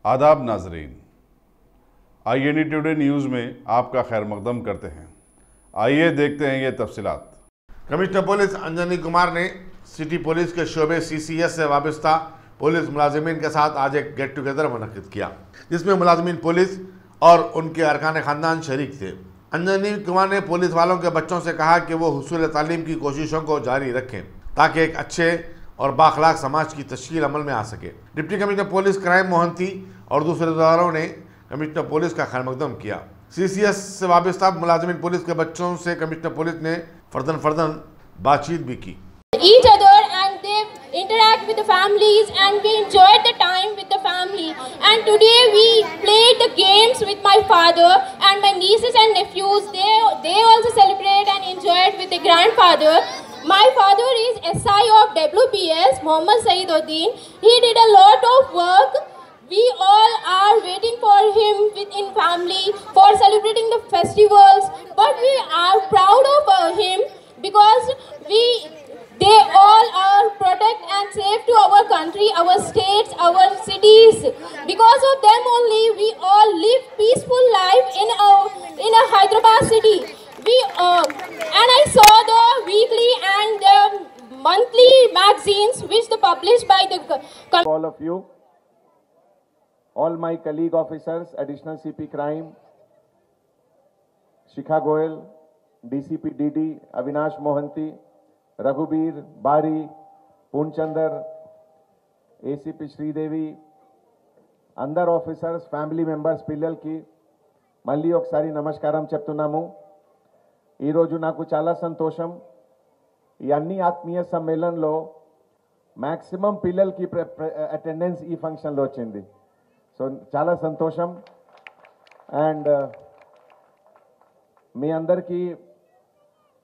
आदाब नाजरीन, INE today news में आपका खैर मकदम करते हैं। आइए देखते हैं ये तफसीलात। कमिश्नर पुलिस अंजनी कुमार ने सिटी पुलिस के शोबे CCS से वाबस्ता पुलिस मुलाजिमीन के साथ आज एक गेट टुगेदर मुनक्किद किया, जिसमें मुलाजिमीन पुलिस और उनके अरकान ख़ानदान शरीक थे। अंजनी कुमार ने पुलिस वालों के बच्चों से कहा कि वो हुसूल तालीम की कोशिशों को जारी रखें ताकि एक अच्छे और बाखलाक समाज की तश्कील अमल में आ सके। Deputy commissioner police crime Mohanty और दूसरे इदारों ने कमिश्नर पुलिस का खैर मकदम किया। CCS से वाबस्ता मुलाजिमीन पुलिस के बच्चों से कमिश्नर पुलिस ने फर्दन बातचीत भी की। Each other and they interact with the families and we enjoyed the time with the family. And today we played the games with my father and my nieces and nephews. They also celebrate and enjoyed with the grandfather. My father is SI of WPS, Mohammad Saiduddin. He did a lot of work. We all are waiting for him within family for celebrating the festivals. But we are proud of him because they all are protect and save to our country, our states, our cities. Because of them only we all live peaceful life in a Hyderabad city. And I saw the weekly and the monthly magazines which the published by the all of you, all my colleague officers, additional CP crime, Shikha Goyal, DCP DD, Avinash Mohanty, Raghubir, Bari, Poonchander, ACP Sridevi, అందరు officers, family members, పిల్లలకి మళ్ళీ ఒకసారి నమస్కారం చెప్తున్నాము. ఈరోజు నాకు చాలా సంతోషం. ఈ అన్ని ఆత్మీయ సమ్మేళనంలో మ్యాక్సిమం పిల్లలకి అటెండెన్స్ ఈ ఫంక్షన్లో వచ్చింది. సో చాలా సంతోషం. అండ్ మీ అందరికీ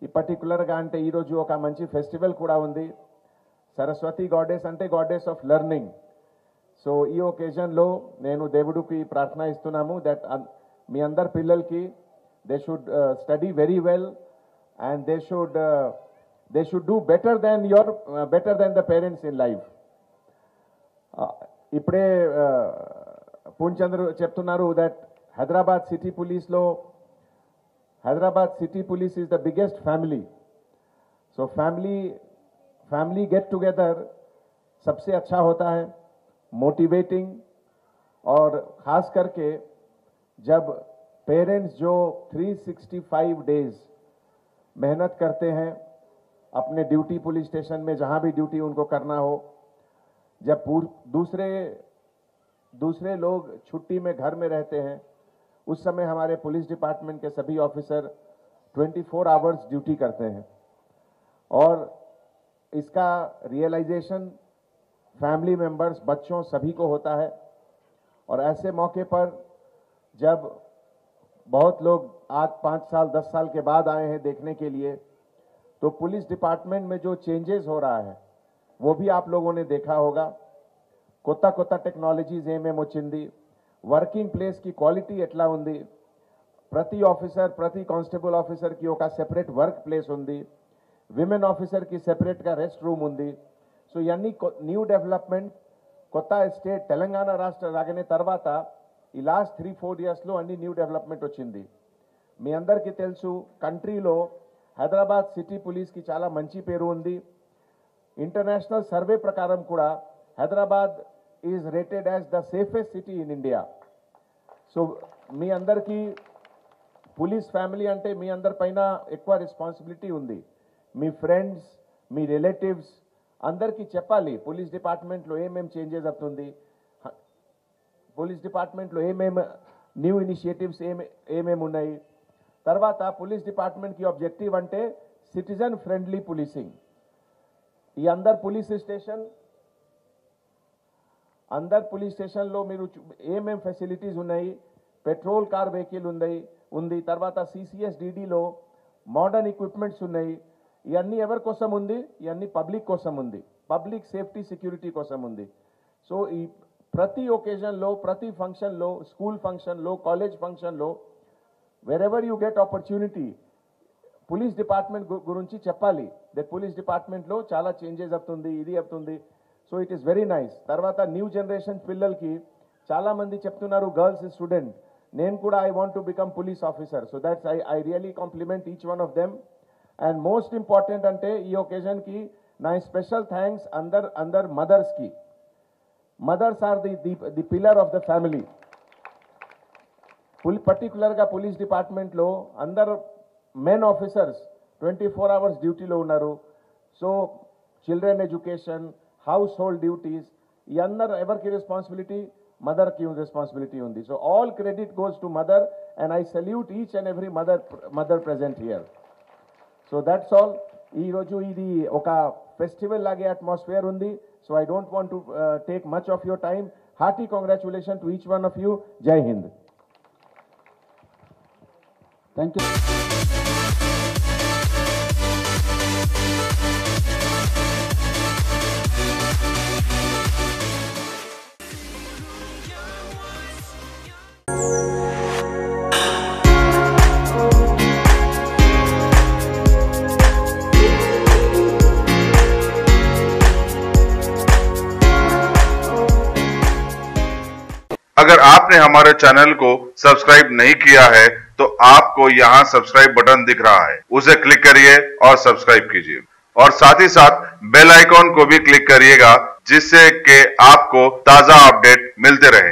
ఈ పర్టికులర్గా అంటే ఈరోజు ఒక మంచి ఫెస్టివల్ కూడా ఉంది. సరస్వతి గాడెస్ అంటే గాడెస్ ఆఫ్ లెర్నింగ్. సో ఈ ఒకేజన్లో నేను దేవుడికి ప్రార్థన ఇస్తున్నాము దట్ మీ అందరి పిల్లలకి they should study very well and they should do better then the parents in life. ఇప్పుడే పూర్ణచంద్ర చెప్తున్నారు దట్ హైదరాబాద్ సిటీ పోలీస్లో Hyderabad City Police is the biggest family. So family get together सबसे अच्छा होता है, मोटिवेटिंग. और ख़ास करके जब पेरेंट्स जो 365 डेज मेहनत करते हैं अपने ड्यूटी पुलिस स्टेशन में जहाँ भी ड्यूटी उनको करना हो, जब दूसरे लोग छुट्टी में घर में रहते हैं उस समय हमारे पुलिस डिपार्टमेंट के सभी ऑफिसर 24 आवर्स ड्यूटी करते हैं. और इसका रियलाइजेशन फैमिली मेंबर्स, बच्चों सभी को होता है. और ऐसे मौके पर जब बहुत लोग आज 5 साल 10 साल के बाद आए हैं देखने के लिए, तो पुलिस डिपार्टमेंट में जो चेंजेस हो रहा है वो भी आप लोगों ने देखा होगा. కొత్త టెక్నాలజీస్ ఏమేమి వచ్చింది, వర్కింగ్ ప్లేస్కి క్వాలిటీ ఎట్లా ఉంది, ప్రతి ఆఫీసర్ ప్రతి కానిస్టేబుల్ ఆఫీసర్కి ఒక సెపరేట్ వర్క్ ప్లేస్ ఉంది, విమెన్ ఆఫీసర్కి సెపరేట్గా రెస్ట్ రూమ్ ఉంది. సో ఇవన్నీ న్యూ డెవలప్మెంట్. కొత్త స్టేట్ తెలంగాణ రాష్ట్ర రాగానే తర్వాత ఈ లాస్ట్ 3-4 ఇయర్స్లో అన్ని న్యూ డెవలప్మెంట్ వచ్చింది. మీ అందరికీ తెలుసు కంట్రీలో హైదరాబాద్ సిటీ పోలీస్కి చాలా మంచి పేరు ఉంది. ఇంటర్నేషనల్ సర్వే ప్రకారం కూడా Hyderabad is rated as the safest city in India. So మీ అందరికీ పోలీస్ ఫ్యామిలీ అంటే మీ అందరి పైన ఎక్కువ రెస్పాన్సిబిలిటీ ఉంది. మీ ఫ్రెండ్స్, మీ రిలేటివ్స్ అందరికీ చెప్పాలి పోలీస్ డిపార్ట్మెంట్లో ఏమేమి చేంజెస్ అవుతుంది, పోలీస్ డిపార్ట్మెంట్లో ఏమేమి న్యూ ఇనిషియేటివ్స్ ఏమేమి ఉన్నాయి. తర్వాత పోలీస్ డిపార్ట్మెంట్కి ఆబ్జెక్టివ్ అంటే సిటిజన్ ఫ్రెండ్లీ పోలీసింగ్. ఈ అందరు పోలీస్ స్టేషన్లో మీరు ఏమేం ఫెసిలిటీస్ ఉన్నాయి, పెట్రోల్ కార్ వెహికల్ ఉంది. తర్వాత CCS DDలో మోడర్న్ ఎక్విప్మెంట్స్ ఉన్నాయి. ఇవన్నీ ఎవరి కోసం ఉంది? ఇవన్నీ పబ్లిక్ కోసం ఉంది, పబ్లిక్ సేఫ్టీ సెక్యూరిటీ కోసం ఉంది. సో ఈ ప్రతి ఒకేజన్లో, ప్రతి ఫంక్షన్లో, స్కూల్ ఫంక్షన్లో, కాలేజ్ ఫంక్షన్లో, wherever you get opportunity police department గురించి చెప్పాలి. దట్ పోలీస్ డిపార్ట్మెంట్లో చాలా చేంజెస్ అవుతుంది, ఇది అవుతుంది. So it is very nice. తర్వాత న్యూ జనరేషన్ పిల్లలకి చాలా మంది చెప్తున్నారు గర్ల్స్ స్టూడెంట్, నేను కూడా I want to become police officer. So that's I really compliment each one of them. And most important అంటే ఈ ఒకేజన్కి నా స్పెషల్ థ్యాంక్స్ అందర్ మదర్స్కి. Mothers are the pillar of the family. పర్టికులర్గా పోలీస్ డిపార్ట్మెంట్లో అందరు మెన్ ఆఫీసర్స్ 24 hours డ్యూటీలో ఉన్నారు. So children education, household duties, ఈ అందరు ఎవరికి రెస్పాన్సిబిలిటీ? మదర్కి రెస్పాన్సిబిలిటీ ఉంది. So all credit goes to mother and I salute each and every mother present here. So that's all. ఈరోజు ఇది ఒక ఫెస్టివల్ లాగే అట్మాస్ఫియర్ ఉంది. So I don't want to take much of your time. Hearty congratulation to each one of you. జై Hind. Thank you. अगर आपने हमारे channel को सब्सक्राइब नहीं किया है तो आपको यहाँ सब्सक्राइब बटन दिख रहा है, उसे क्लिक करिए और सब्सक्राइब कीजिए और साथ ही साथ बेल आइकॉन को भी क्लिक करिएगा जिससे कि आपको ताजा अपडेट मिलते रहे।